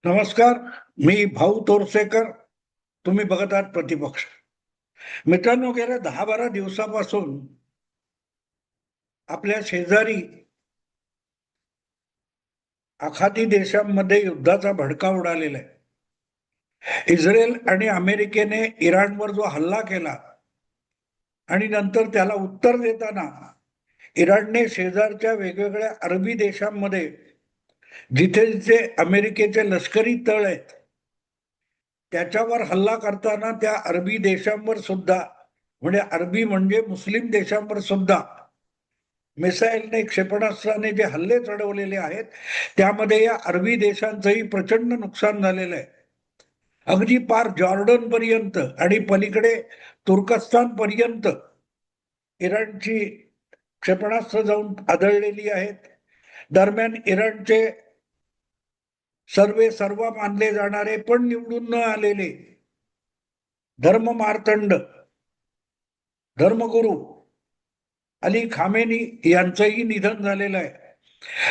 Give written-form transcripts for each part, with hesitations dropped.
नमस्कार. मी भाऊ तोरसेकर. तुम्ही बघत आहात प्रतिपक्ष. मित्रांनो, गेल्या 10-12 दिवसापासून आपल्या शेजारी आखाती देशांमध्ये युद्धाचा भडका उडालेला आहे. इस्रायल आणि अमेरिकेने इराणवर जो हल्ला केला आणि नंतर त्याला उत्तर देताना इराणने शेजारच्या वेगवेगळ्या अरबी देशांमध्ये जिथे जिथे अमेरिकेचे लष्करी तळ आहेत त्याच्यावर हल्ला करताना त्या अरबी देशांवर सुद्धा, म्हणजे अरबी म्हणजे मुस्लिम देशांवर सुद्धा मिसाईलने, क्षेपणास्त्राने जे हल्ले चढवलेले आहेत त्यामध्ये या अरबी देशांचंही प्रचंड नुकसान झालेलं आहे. अगदी पार जॉर्डन पर्यंत आणि पलीकडे तुर्कस्तान पर्यंत इराणची क्षेपणास्त्र जाऊन आदळलेली आहेत. दरम्यान इराणचे सर्व मानले जाणारे पण निवडून न आलेले धर्ममार्तंड, धर्मगुरू अली खामेनी यांचंही निधन झालेलं आहे.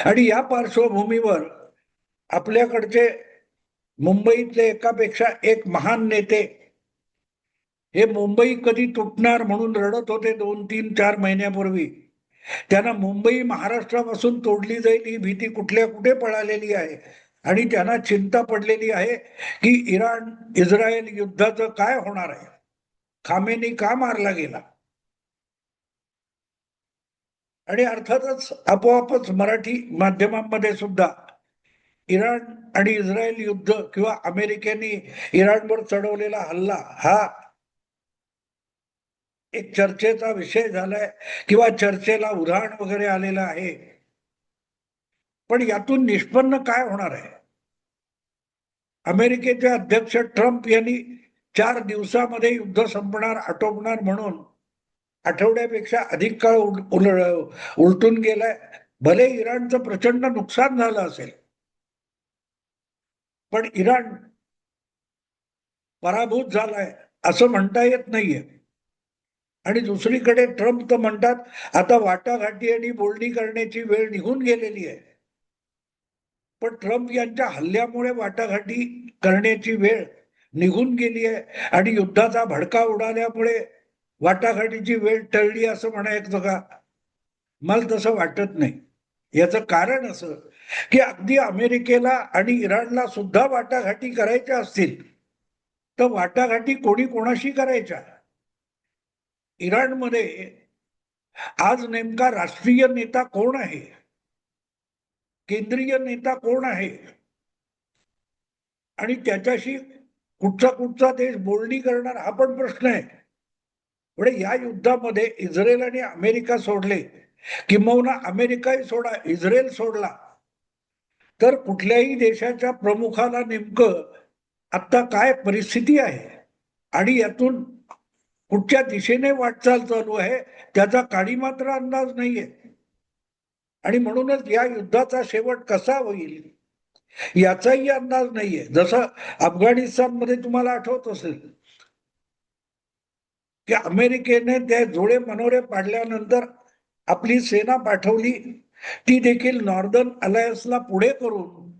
आणि या पार्श्वभूमीवर आपल्याकडचे मुंबईतले एकापेक्षा एक महान नेते हे मुंबई कधी तुटणार म्हणून रडत होते 2-3-4 महिन्यापूर्वी. त्यांना मुंबई महाराष्ट्रापासून तोडली जाईल ही भीती कुठल्या कुठे पळालेली आहे आणि त्यांना चिंता पडलेली आहे की इराण इस्रायल युद्धाचं काय होणार आहे, खामेनी का मारला गेला. आणि अर्थातच आपोआपच मराठी माध्यमांमध्ये सुद्धा इराण आणि इस्रायल युद्ध किंवा अमेरिकेने इराणवर चढवलेला हल्ला हा एक चर्चेचा विषय झालाय किंवा चर्चेला उधाण वगैरे आलेलं आहे. पण यातून निष्पन्न काय होणार आहे? अमेरिकेचे अध्यक्ष ट्रम्प यांनी 4 दिवसामध्ये युद्ध संपणार, आटोपणार म्हणून आठवड्यापेक्षा अधिक काळ उलटून गेलाय. भले इराणचं प्रचंड नुकसान झालं असेल पण इराण पराभूत झालाय असं म्हणता येत नाहीये. आणि दुसरीकडे ट्रम्प तर म्हणतात आता वाटाघाटी आणि बोलणी करण्याची वेळ निघून गेलेली आहे. पण ट्रम्प यांच्या हल्ल्यामुळे वाटाघाटी करण्याची वेळ निघून गेली आहे आणि युद्धाचा भडका उडाल्यामुळे वाटाघाटीची वेळ टळली असं म्हणायचं का? मला तसं वाटत नाही. याचं कारण असं की अगदी अमेरिकेला आणि इराणला सुद्धा वाटाघाटी करायच्या असतील तर वाटाघाटी कोणी कोणाशी करायच्या? इराणमध्ये आज नेमका राष्ट्रीय नेता कोण आहे, केंद्रीय नेता कोण आहे आणि त्याच्याशी कुठचा देश बोलणी करणार हा पण प्रश्न आहे. म्हणजे या युद्धामध्ये इस्रायल आणि अमेरिका सोडले, किंबहुना अमेरिकाही सोडा, इस्रायल सोडला तर कुठल्याही देशाच्या प्रमुखाला नेमकं आता काय परिस्थिती आहे आणि यातून कुठच्या दिशेने वाटचाल चालू आहे त्याचा काही मात्र अंदाज नाहीये. आणि म्हणूनच या युद्धाचा शेवट कसा होईल याचाही अंदाज नाहीये. जसं अफगाणिस्तानमध्ये तुम्हाला आठवत असेल की अमेरिकेने त्या जोडे मनोरे पाडल्यानंतर आपली सेना पाठवली, ती देखील नॉर्दर्न अलायन्सला पुढे करून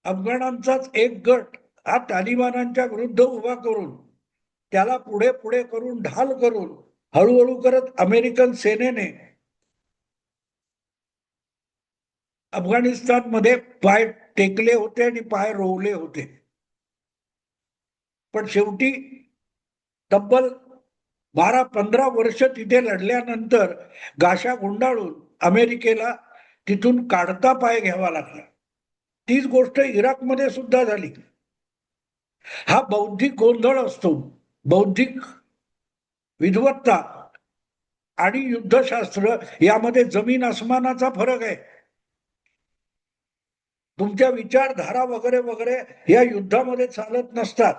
अफगाणांचाच एक गट हा तालिबानांच्या विरुद्ध उभा करून त्याला पुढे पुढे करून ढाल करून हळूहळू करत अमेरिकन सेनेने अफगाणिस्तानमध्ये पाय टेकले होते आणि पाय रोवले होते. पण शेवटी तब्बल 12-15 वर्ष तिथे लढल्यानंतर गाशा गुंडाळून अमेरिकेला तिथून काढता पाय घ्यावा लागला. तीच गोष्ट इराकमध्ये सुद्धा झाली. हा बौद्धिक गोंधळ असतो. बौद्धिक विद्वत्ता आणि युद्धशास्त्र यामध्ये जमीन आसमानाचा फरक आहे. तुमच्या विचारधारा वगैरे वगैरे या युद्धामध्ये चालत नसतात.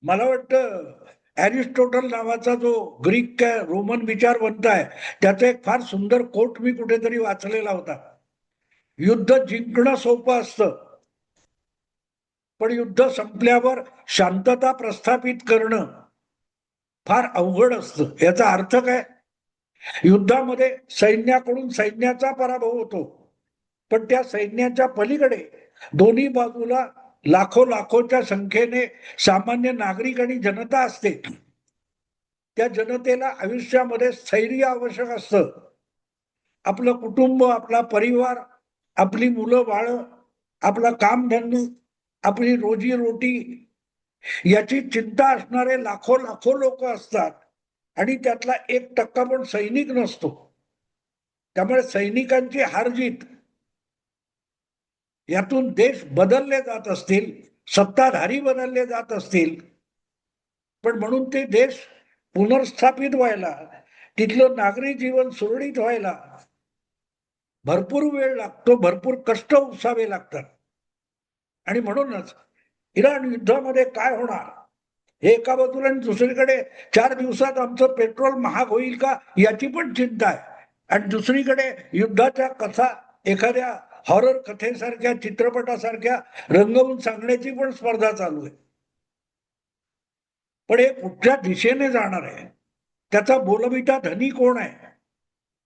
मला वाटतं अरिस्टॉटल नावाचा जो ग्रीक काय रोमन विचारवंत आहे त्याचा एक फार सुंदर कोट मी कुठेतरी वाचलेला होता. युद्ध जिंकणं सोपं असतं पण युद्ध संपल्यावर शांतता प्रस्थापित करणं फार अवघड असतं. याचा अर्थ काय? युद्धामध्ये सैन्याकडून सैन्याचा पराभव होतो पण त्या सैन्याच्या पलीकडे दोन्ही बाजूला लाखोच्या संख्येने सामान्य नागरिक आणि जनता असते. त्या जनतेला आयुष्यामध्ये स्थैर्य आवश्यक असतं. आपलं कुटुंब, आपला परिवार, आपली मुलं बाळ, आपला कामधंदे, आपली रोजी रोटी याची चिंता असणारे लाखो लोक असतात आणि त्यातला 1% पण सैनिक नसतो. त्यामुळे सैनिकांची हारजीत यातून देश बदलले जात असतील, सत्ताधारी बदलले जात असतील, पण म्हणून ते देश पुनर्स्थापित व्हायला, तिथलं नागरी जीवन सुरळीत व्हायला भरपूर वेळ लागतो, भरपूर कष्ट उसावे लागतात. आणि म्हणूनच इराण युद्धामध्ये काय होणार हे एका बाजूला, आणि दुसरीकडे 4 दिवसात आमचं पेट्रोल महाग होईल का याची पण चिंता आहे. आणि दुसरीकडे युद्धाच्या कथा एखाद्या हॉरर कथेसारख्या, चित्रपटासारख्या रंगवून सांगण्याची पण स्पर्धा चालू आहे. पण हे कुठच्या दिशेने जाणार आहे, त्याचा बोलबिटा धनी कोण आहे,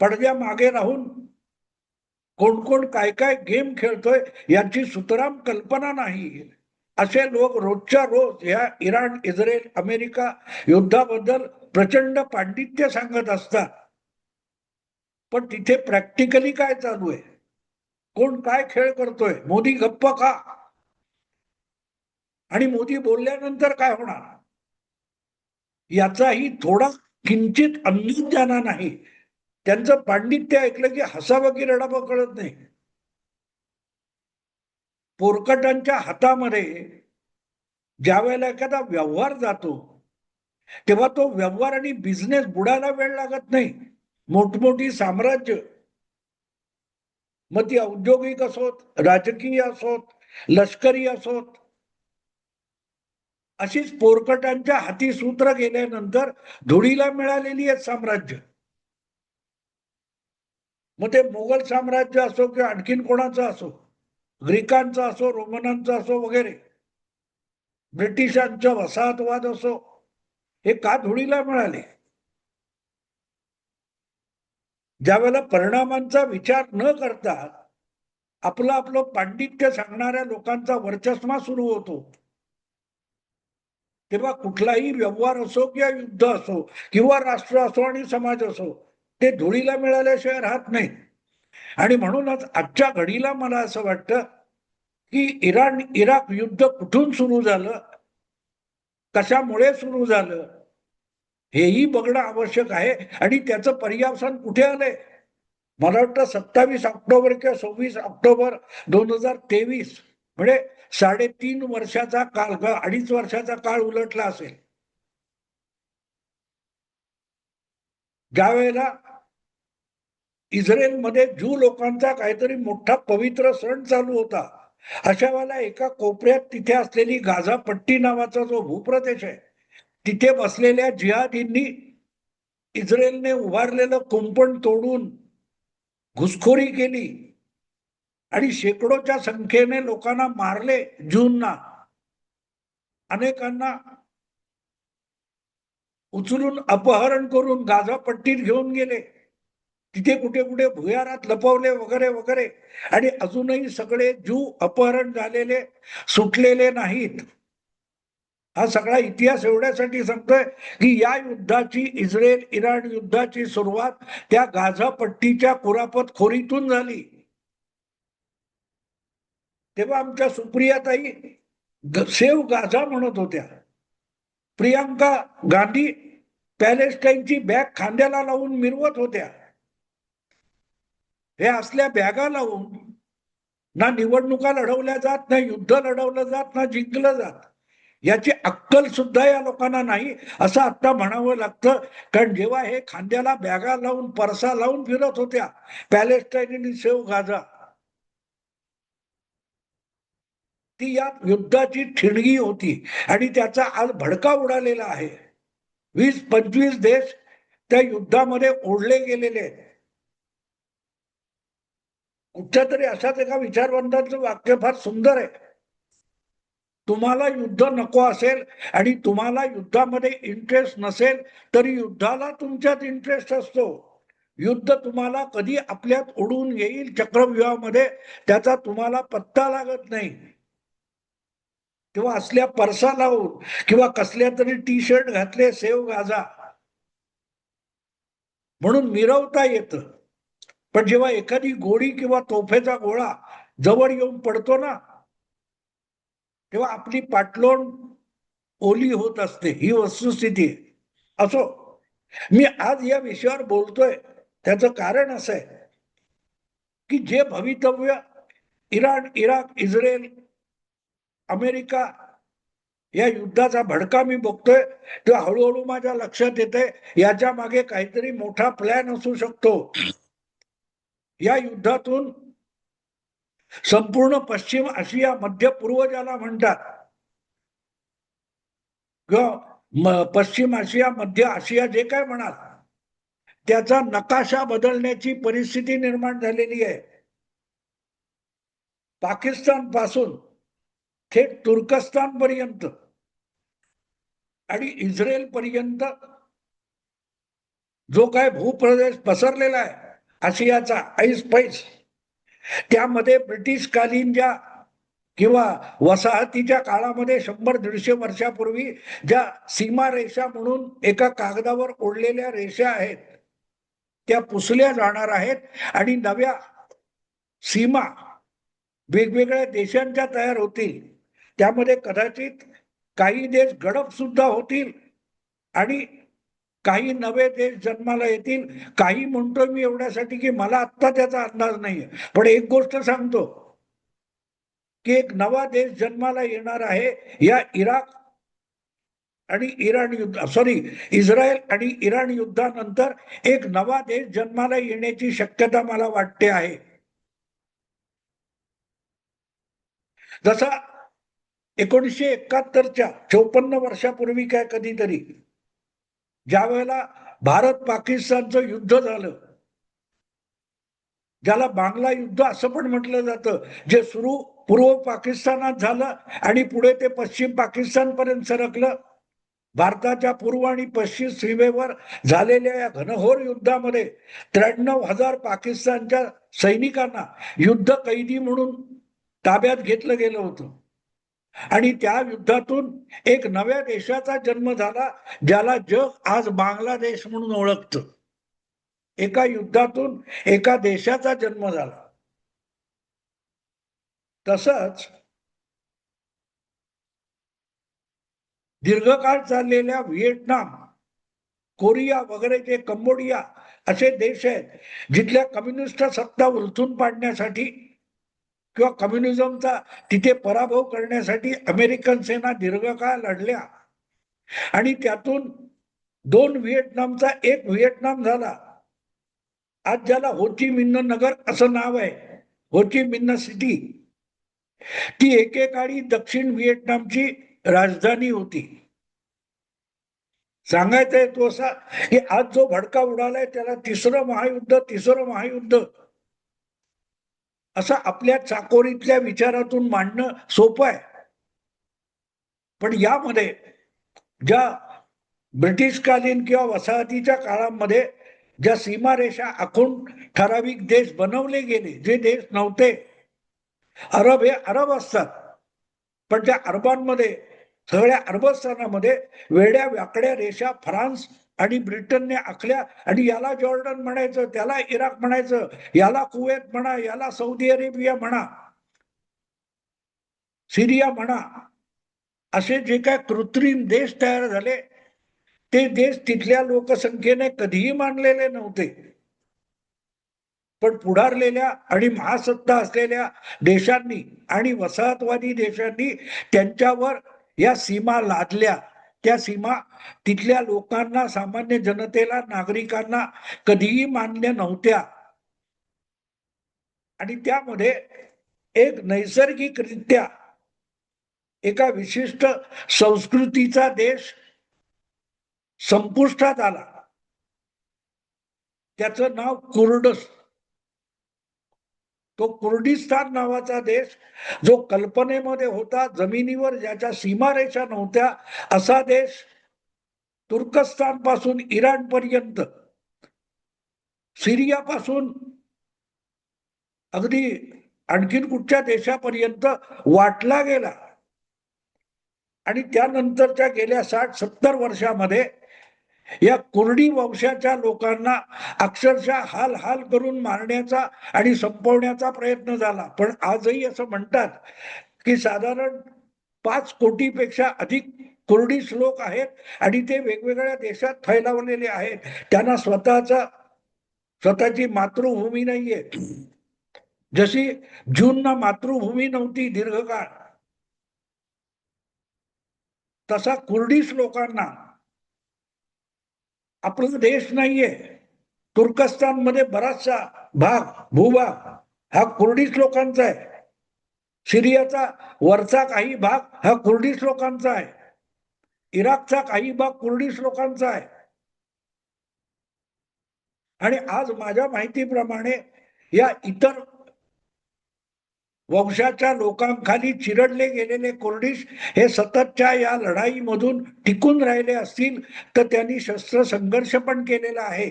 पडद्या मागे राहून कोण कोण काय काय गेम खेळतोय याची सुतराम कल्पना नाही. असे लोक रोजच्या रोज या इराण, इस्रायल, अमेरिका युद्धाबद्दल प्रचंड पांडित्य सांगत असतात. पण तिथे प्रॅक्टिकली काय चालू आहे, कोण काय खेळ करतोय, मोदी गप्प का, आणि मोदी बोलल्यानंतर काय होणार याचाही थोडा किंचित अंदाज त्यांना नाही. त्यांचं पांडित्य ऐकलं की हसावं की रडावं कळत नाही. पोरकटांच्या हातामध्ये ज्या वेळेला एखादा व्यवहार जातो तेव्हा तो व्यवहार आणि बिझनेस बुडायला वेळ लागत नाही. मोठमोठी साम्राज्य, मग ती औद्योगिक असोत, राजकीय असोत, लष्करी असोत, अशीच पोरकटांच्या हाती सूत्र गेल्यानंतर धुळीला मिळालेली आहेत साम्राज्य. मग ते मोगल साम्राज्य असो किंवा आणखीन कोणाचं असो, ग्रीकांचा असो, रोमनांचा असो वगैरे, ब्रिटिशांचा वसाहतवाद असो, हे का धुळीला मिळाले? ज्या वेळेला परिणामांचा विचार न करता आपलं पांडित्य सांगणाऱ्या लोकांचा वर्चस्व सुरू होतो, तेव्हा कुठलाही व्यवहार असो किंवा युद्ध असो किंवा राष्ट्र असो आणि समाज असो, ते धुळीला मिळाल्याशिवाय राहत नाही. आणि म्हणूनच आजच्या घडीला मला असं वाटतं की इराण इराक युद्ध कुठून सुरू झालं, कशामुळे सुरू झालं, हेही बघणं आवश्यक आहे. आणि त्याचं पर्यावसान कुठे आलंय? मला वाटतं 27 ऑक्टोबर किंवा 26 ऑक्टोबर 2023, म्हणजे 3.5 वर्षाचा काळ, 2.5 वर्षाचा काळ उलटला असेल. ज्या वेळेला इस्रायलमध्ये ज्यू लोकांचा काहीतरी मोठा पवित्र सण चालू होता, अशा वेळेला एका कोपऱ्यात तिथे असलेली गाझा पट्टी नावाचा जो भूप्रदेश आहे, तिथे बसलेल्या जिहादींनी इस्रायलने उभारलेलं कुंपण तोडून घुसखोरी केली आणि शेकडोच्या संख्येने लोकांना मारले, ज्यूंना. अनेकांना उचलून अपहरण करून गाझा पट्टीत घेऊन गेले, तिथे कुठे कुठे भुयारात लपवले वगैरे वगैरे. आणि अजूनही सगळे ज्यू अपहरण झालेले सुटलेले नाहीत. हा सगळा इतिहास एवढ्यासाठी सांगतोय की या युद्धाची, इस्रायल इराण युद्धाची सुरुवात त्या गाझा पट्टीच्या कुरापत खोरीतून झाली. तेव्हा आमच्या सुप्रियाताई सेव गाझा म्हणत होत्या. प्रियांका गांधी पॅलेस्टाईनची बॅग खांद्याला लावून मिरवत होत्या. हे असल्या बॅगा लावून ना निवडणुका लढवल्या जात, ना युद्ध लढवलं जात, ना जिंकलं जात. याची अक्कल सुद्धा या लोकांना नाही असं आता म्हणावं लागतं. कारण जेव्हा हे खांद्याला बॅगा लावून, परसा लावून फिरत होत्या पॅलेस्टाईन आणि सेव गाझा, ती या युद्धाची ठिणगी होती आणि त्याचा आज भडका उडालेला आहे. 20-25 देश त्या युद्धामध्ये ओढले गेलेले आहेत. कुठच्या तरी अशाच एका विचारवंतांचं वाक्य फार सुंदर आहे. तुम्हाला युद्ध नको असेल आणि तुम्हाला युद्धामध्ये इंटरेस्ट नसेल तरी युद्धाला तुमच्यात इंटरेस्ट असतो. युद्ध तुम्हाला कधी आपल्यात ओढून येईल चक्रव्यूहामध्ये, त्याचा तुम्हाला पत्ता लागत नाही. तेव्हा असल्या परसा लावून किंवा कसल्या तरी टी शर्ट घातले सेव गाजा म्हणून मिरवता येतं. पण जेव्हा एखादी गोळी किंवा तोफेचा गोळा जवळ येऊन पडतो ना, तेव्हा आपली पाठलोण ओली होत असते. ही वस्तुस्थिती आहे. असो, मी आज या विषयावर बोलतोय त्याचं कारण असं आहे की जे भवितव्य इराण, इराक, इस्रायल, अमेरिका या युद्धाचा भडका मी बघतोय, तेव्हा हळूहळू माझ्या लक्षात येते याच्या मागे काहीतरी मोठा प्लॅन असू शकतो. या युद्धातून संपूर्ण पश्चिम आशिया, मध्य पूर्व ज्याला म्हणतात, किंवा पश्चिम आशिया, मध्य आशिया जे काय म्हणाल, त्याचा नकाशा बदलण्याची परिस्थिती निर्माण झालेली आहे. पाकिस्तान पासून थेट तुर्कस्तान पर्यंत आणि इस्रायल पर्यंत जो काय भूप्रदेश पसरलेला आहे आशियाचा ऐस पैस, त्यामध्ये ब्रिटिशकालीन ज्या किंवा वसाहतीच्या काळामध्ये 100-150 वर्षापूर्वी ज्या सीमारेषा म्हणून एका कागदावर ओढलेल्या रेषा आहेत, त्या पुसल्या जाणार आहेत आणि नव्या सीमा वेगवेगळ्या देशांच्या तयार होतील. त्यामध्ये कदाचित काही देश गडप सुद्धा होतील आणि काही नवे देश जन्माला येतील. काही म्हणतो मी एवढ्यासाठी की मला आत्ता त्याचा अंदाज नाहीये, पण एक गोष्ट सांगतो की एक नवा देश जन्माला येणार आहे या इराक आणि इराण युद्ध, इस्रायल आणि इराण युद्धानंतर एक नवा देश जन्माला येण्याची शक्यता मला वाटते आहे. जसा 1971च्या 54 वर्षापूर्वी काय कधीतरी ज्या वेळेला भारत पाकिस्तानचं युद्ध झालं, ज्याला बांगला युद्ध असं पण म्हटलं जातं, जे सुरू पूर्व पाकिस्तानात झालं आणि पुढे ते पश्चिम पाकिस्तान पर्यंत सरकलं. भारताच्या पूर्व आणि पश्चिम सीमेवर झालेल्या या घनघोर युद्धामध्ये 93,000 पाकिस्तानच्या सैनिकांना युद्ध कैदी म्हणून ताब्यात घेतलं गेलं होतं. आणि त्या युद्धातून एक नव्या देशाचा जन्म झाला, ज्याला जग आज बांगलादेश म्हणून ओळखतं. एका युद्धातून एका देशाचा जन्म झाला. तसंच दीर्घकाळ चाललेल्या व्हिएटनाम, कोरिया वगैरे जे कंबोडिया असे देश आहेत जिथल्या कम्युनिस्ट सत्ता उलथून पाडण्यासाठी किंवा कम्युनिझमचा तिथे पराभव करण्यासाठी अमेरिकन सेना दीर्घकाळ लढल्या आणि त्यातून 2 व्हिएतनामचा एक व्हिएतनाम झाला. आज ज्याला होची मिन्ह नगर असं नाव आहे, होची मिन्ह सिटी, ती एकेकाळी दक्षिण व्हिएतनामची राजधानी होती. सांगायचंय तो असा की आज जो भडका उडालाय त्याला तिसरं महायुद्ध असं आपल्या चाकोरीतल्या विचारातून मांडणं सोपं आहे. पण यामध्ये ज्या ब्रिटिशकालीन किंवा वसाहतीच्या काळामध्ये ज्या सीमारेषा आखून ठराविक देश बनवले गेले, जे देश नव्हते, अरब हे अरब असतात, पण त्या अरबांमध्ये, सगळ्या अरबस्थानामध्ये वेड्या वाकड्या रेषा फ्रान्स आणि ब्रिटनने आखल्या आणि याला जॉर्डन म्हणायचं, त्याला इराक म्हणायचं, याला कुवेत म्हणा, याला सौदी अरेबिया म्हणा, सिरिया म्हणा, असे जे काय कृत्रिम देश तयार झाले, ते देश तिथल्या लोकसंख्येने कधीही मानलेले नव्हते. पण पुढारलेल्या आणि महासत्ता असलेल्या देशांनी आणि वसाहतवादी देशांनी त्यांच्यावर या सीमा लादल्या. त्या सीमा तिथल्या लोकांना, सामान्य जनतेला, नागरिकांना कधीही मान्य नव्हत्या. आणि त्यामध्ये एक नैसर्गिकरित्या एका विशिष्ट संस्कृतीचा देश संपुष्टात आला. त्याचं नाव कुर्डस. तो कुर्डिस्तान नावाचा देश जो कल्पनेमध्ये होता, जमिनीवर ज्याच्या सीमारेषा नव्हत्या, असा देश तुर्कस्तान पासून इराण पर्यंत सिरियापासून अगदी आणखीन कुठच्या देशापर्यंत वाटला गेला. आणि त्यानंतरच्या गेल्या 60-70 वर्षामध्ये या कुर्डी वंशाच्या लोकांना अक्षरशः हाल हाल करून मारण्याचा आणि संपवण्याचा प्रयत्न झाला. पण आजही असं म्हणतात की साधारण 5 कोटीपेक्षा अधिक कुर्डिश लोक आहेत आणि ते वेगवेगळ्या देशात फैलावलेले आहेत. त्यांना स्वतःची मातृभूमी नाहीये. जशी ज्यूंना मातृभूमी नव्हती दीर्घकाळ, तसा कुर्डिश लोकांना आपला देश नाहीये. तुर्कस्तान मध्ये बराचसा भूभाग हा कुर्डिश लोकांचा आहे. सिरियाचा वरचा काही भाग हा कुर्डिश लोकांचा आहे. इराकचा काही भाग कुर्डिश लोकांचा आहे. आणि आज माझ्या माहितीप्रमाणे या इतर वंशाच्या लोकांखाली चिरडले गेलेले कुर्डिश हे सततच्या या लढाईमधून टिकून राहिले असतील तर त्यांनी शस्त्र संघर्ष पण केलेला आहे.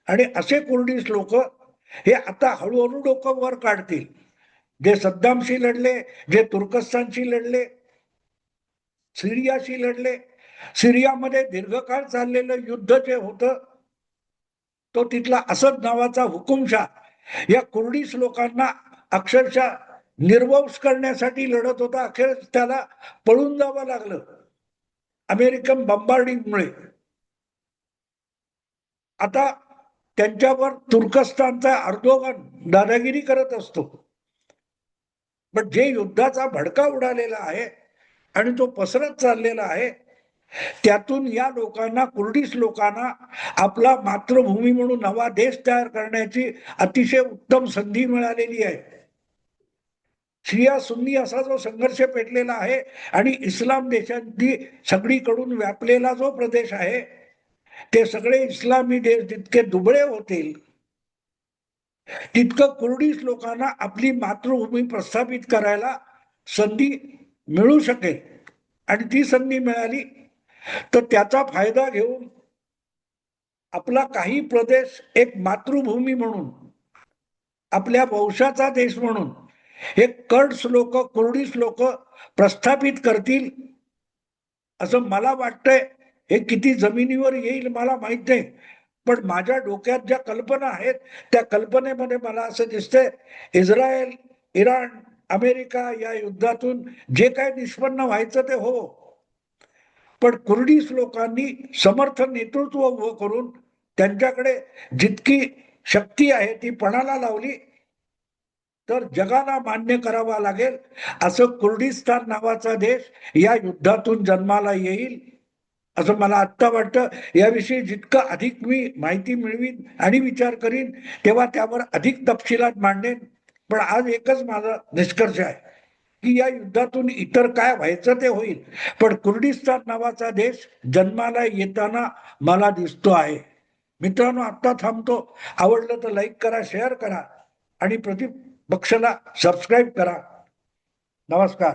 आणि असे कुर्डिश लोक हे आता हळूहळू डोकं वर काढतील. जे सद्दामशी लढले, जे तुर्कस्तानशी लढले, सिरियाशी लढले. सिरियामध्ये दीर्घकाळ चाललेलं युद्ध जे होतं तो तिथला असद नावाचा हुकुमशाह या कुर्डिश लोकांना अक्षरशः निर्वंश करण्यासाठी लढत होता. अखेर त्याला पळून जावं लागलं अमेरिकन बंबार्डिंगमुळे. आता त्यांच्यावर तुर्कस्तानचा अर्दोगन दादागिरी करत असतो. पण जे युद्धाचा भडका उडालेला आहे आणि तो पसरत चाललेला आहे त्यातून या लोकांना, कुर्डिश लोकांना आपला मातृभूमी म्हणून नवा देश तयार करण्याची अतिशय उत्तम संधी मिळालेली आहे. शिया सुन्नी असा जो संघर्ष पेटलेला आहे आणि इस्लाम देशांनी सगळीकडून व्यापलेला जो प्रदेश आहे ते सगळे इस्लामी देश जितके दुबळे होतील तितकं कुर्डिश लोकांना आपली मातृभूमी प्रस्थापित करायला संधी मिळू शकेल. आणि ती संधी मिळाली तर त्याचा फायदा घेऊन आपला काही प्रदेश एक मातृभूमी म्हणून, आपल्या वंशाचा देश म्हणून हे कर्ड्स लोक, कुर्डिश लोक प्रस्थापित करतील असं मला वाटतंय. हे किती जमिनीवर येईल मला माहित नाही, पण माझ्या डोक्यात ज्या कल्पना आहेत त्या कल्पनेमध्ये मला असं दिसतंय इस्रायल, इराण, अमेरिका या युद्धातून जे काय निष्पन्न व्हायचं ते हो, पण कुर्डिश लोकांनी समर्थ नेतृत्व उभं करून त्यांच्याकडे जितकी शक्ती आहे ती पणाला लावली तर जगाला मान्य करावा लागेल असं कुर्डिस्तान नावाचा देश या युद्धातून जन्माला येईल असं मला आत्ता वाटतं. याविषयी जितकं अधिक मी माहिती मिळवीन आणि विचार करीन तेव्हा त्यावर अधिक तपशिलात मांडेन. पण आज एकच माझा निष्कर्ष आहे की या युद्धातून इतर काय व्हायचं ते होईल, पण कुर्डिस्तान नावाचा देश जन्माला येताना मला दिसतो आहे. मित्रांनो, आता थांबतो. आवडलं तर लाईक करा, शेअर करा आणि प्रतिपक्षाला सबस्क्राईब करा. नमस्कार.